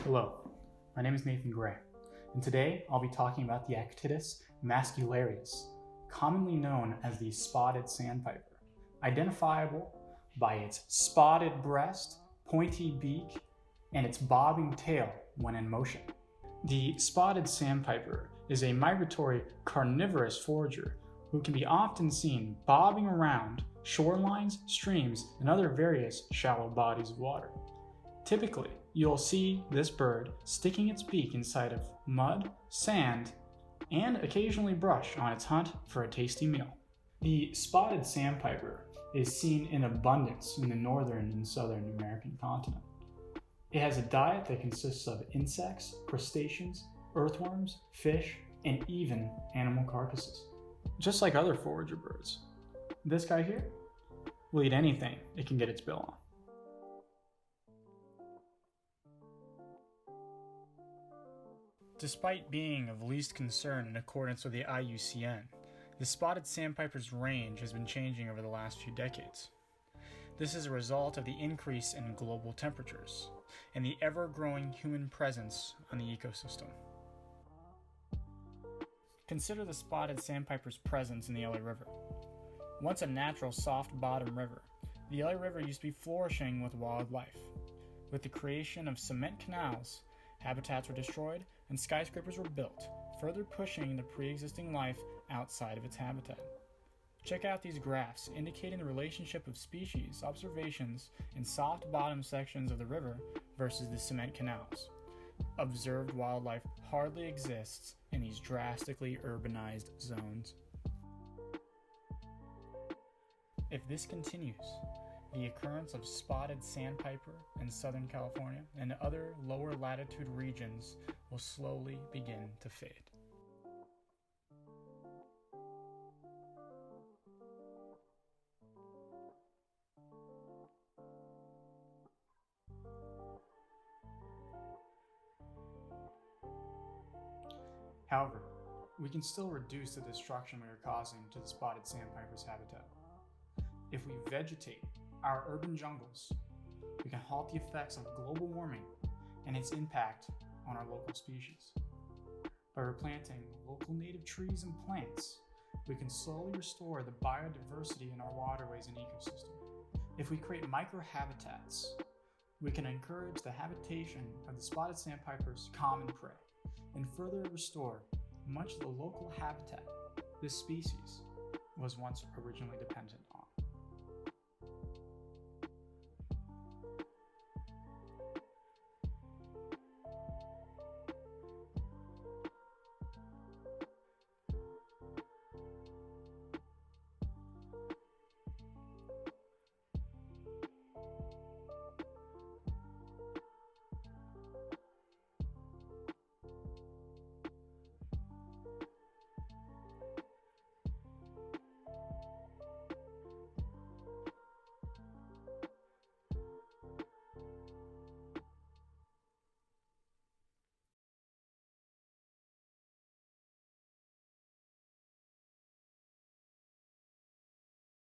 Hello, my name is Nathan Gray, and today I'll be talking about the Actinius mascularius, commonly known as the spotted sandpiper, identifiable by its spotted breast, pointy beak, and its bobbing tail when in motion. The spotted sandpiper is a migratory carnivorous forager who can be often seen bobbing around shorelines, streams, and other various shallow bodies of water. Typically, you'll see this bird sticking its beak inside of mud, sand, and occasionally brush on its hunt for a tasty meal. The spotted sandpiper is seen in abundance in the northern and southern American continent. It has a diet that consists of insects, crustaceans, earthworms, fish, and even animal carcasses. Just like other forager birds, this guy here will eat anything it can get its bill on. Despite being of least concern in accordance with the IUCN, the spotted sandpiper's range has been changing over the last few decades. This is a result of the increase in global temperatures and the ever-growing human presence on the ecosystem. Consider the spotted sandpiper's presence in the LA River. Once a natural soft-bottom river, the LA River used to be flourishing with wildlife. With the creation of cement canals, habitats were destroyed and skyscrapers were built, further pushing the pre-existing life outside of its habitat. Check out these graphs indicating the relationship of species observations in soft-bottom sections of the river versus the cement canals. Observed wildlife hardly exists in these drastically urbanized zones. If this continues, the occurrence of spotted sandpiper in Southern California and other lower latitude regions will slowly begin to fade. However, we can still reduce the destruction we are causing to the spotted sandpiper's habitat. If we vegetate our urban jungles, we can halt the effects of global warming and its impact on our local species. By replanting local native trees and plants, we can slowly restore the biodiversity in our waterways and ecosystem. If we create microhabitats, we can encourage the habitation of the spotted sandpiper's common prey and further restore much of the local habitat this species was once originally dependent on.